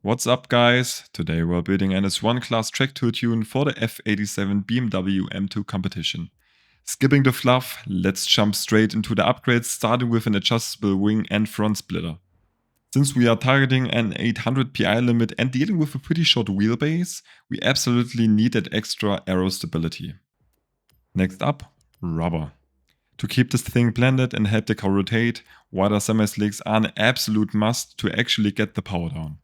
What's up, guys? Today we're building an S1 class track tool tune for the F87 BMW M2 competition. Skipping the fluff, let's jump straight into the upgrades, starting with an adjustable wing and front splitter. Since we are targeting an 800 PI limit and dealing with a pretty short wheelbase, we absolutely need that extra aero stability. Next up, rubber. To keep this thing blended and help the car rotate, wider semi-slicks are an absolute must to actually get the power down.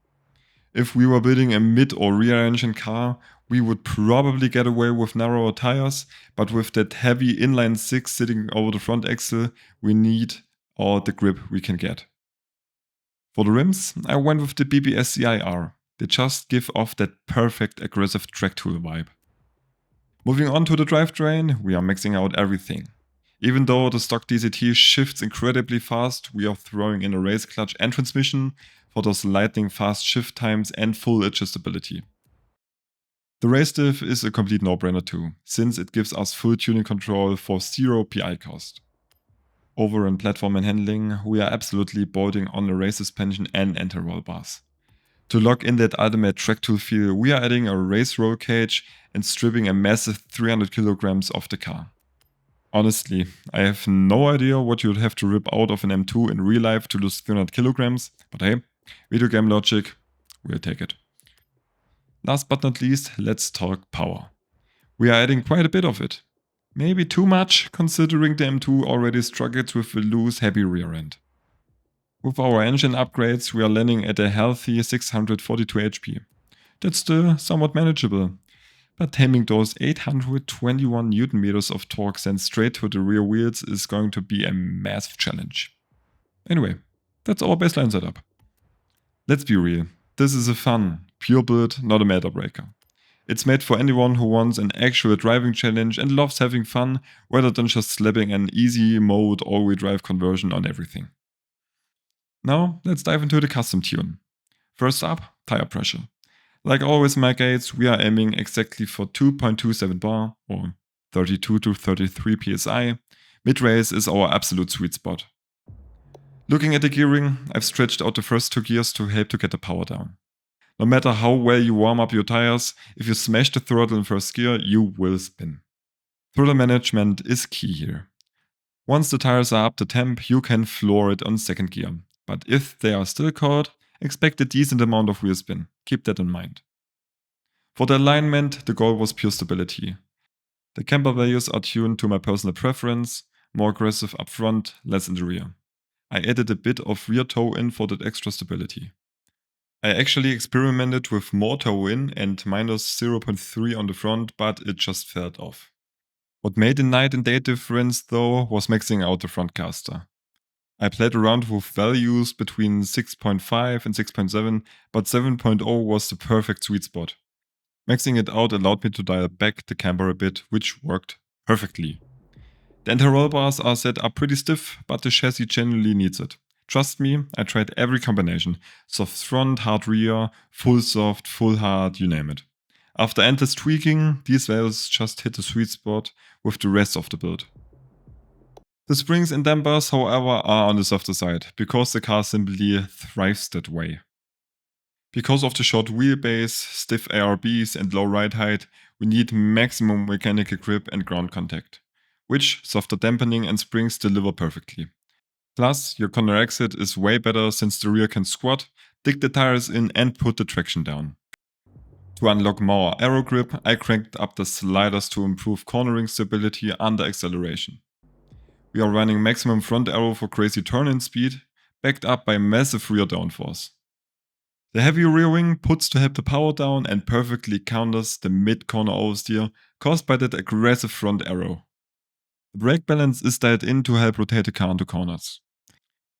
If we were building a mid or rear engine car, we would probably get away with narrower tires, but with that heavy inline 6 sitting over the front axle, we need all the grip we can get. For the rims, I went with the BBSCIR. They just give off that perfect aggressive track tool vibe. Moving on to the drivetrain, we are maxing out everything. Even though the stock DCT shifts incredibly fast, we are throwing in a race clutch and transmission for those lightning fast shift times and full adjustability. The race diff is a complete no-brainer too, since it gives us full tuning control for 0 PI cost. Over in platform and handling, we are absolutely bolting on a race suspension and anti-roll bars. To lock in that ultimate track tool feel, we are adding a race roll cage and stripping a massive 300 kilograms off the car. Honestly, I have no idea what you'd have to rip out of an M2 in real life to lose 300 kilograms, but hey, video game logic, we'll take it. Last but not least, let's talk power. We are adding quite a bit of it. Maybe too much, considering the M2 already struggles with a loose, heavy rear end. With our engine upgrades, we are landing at a healthy 642 HP. That's still somewhat manageable. But taming those 821 Nm of torque sent straight to the rear wheels is going to be a massive challenge. Anyway, that's our baseline setup. Let's be real, this is a fun, pure build, not a meta breaker. It's made for anyone who wants an actual driving challenge and loves having fun rather than just slapping an easy mode all-wheel drive conversion on everything. Now let's dive into the custom tune. First up, tire pressure. Like always in my guides, we are aiming exactly for 2.27 bar or 32 to 33 psi. Mid-race is our absolute sweet spot. Looking at the gearing, I've stretched out the first 2 gears to help to get the power down. No matter how well you warm up your tires, if you smash the throttle in first gear, you will spin. Throttle management is key here. Once the tires are up to temp, you can floor it on second gear. But if they are still cold, expect a decent amount of wheel spin. Keep that in mind. For the alignment, the goal was pure stability. The camber values are tuned to my personal preference, more aggressive up front, less in the rear. I added a bit of rear toe in for that extra stability. I actually experimented with more toe in and minus 0.3 on the front, but it just felt off. What made the night and day difference though was maxing out the front caster. I played around with values between 6.5 and 6.7, but 7.0 was the perfect sweet spot. Maxing it out allowed me to dial back the camber a bit, which worked perfectly. The anti-roll bars are set up pretty stiff, but the chassis genuinely needs it. Trust me, I tried every combination. Soft front, hard rear, full soft, full hard, you name it. After endless tweaking, these values just hit the sweet spot with the rest of the build. The springs and dampers, however, are on the softer side, because the car simply thrives that way. Because of the short wheelbase, stiff ARBs and low ride height, we need maximum mechanical grip and ground contact, which softer dampening and springs deliver perfectly. Plus, your corner exit is way better since the rear can squat, dig the tires in and put the traction down. To unlock more aero grip, I cranked up the sliders to improve cornering stability under acceleration. We are running maximum front aero for crazy turn-in speed, backed up by massive rear downforce. The heavy rear wing puts to help the power down and perfectly counters the mid-corner oversteer caused by that aggressive front aero. The brake balance is dialed in to help rotate the car into corners.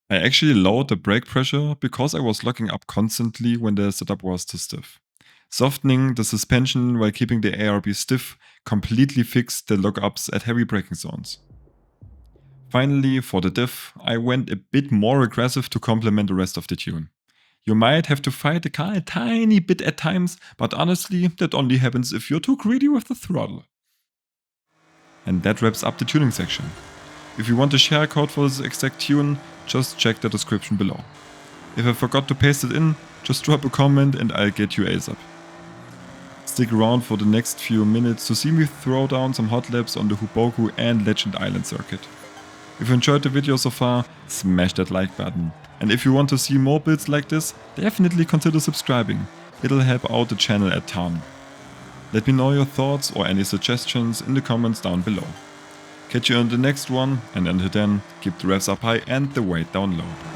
I actually lowered the brake pressure because I was locking up constantly when the setup was too stiff. Softening the suspension while keeping the ARB stiff completely fixed the lockups at heavy braking zones. Finally, for the diff, I went a bit more aggressive to complement the rest of the tune. You might have to fight the car a tiny bit at times, but honestly, that only happens if you're too greedy with the throttle. And that wraps up the tuning section. If you want to share a code for this exact tune, just check the description below. If I forgot to paste it in, just drop a comment and I'll get you ASAP. Stick around for the next few minutes to see me throw down some hot laps on the Hobuku and Legend Island circuit. If you enjoyed the video so far, smash that like button. And if you want to see more builds like this, definitely consider subscribing. It'll help out the channel a ton. Let me know your thoughts or any suggestions in the comments down below. Catch you on the next one, and until then, keep the revs up high and the weight down low.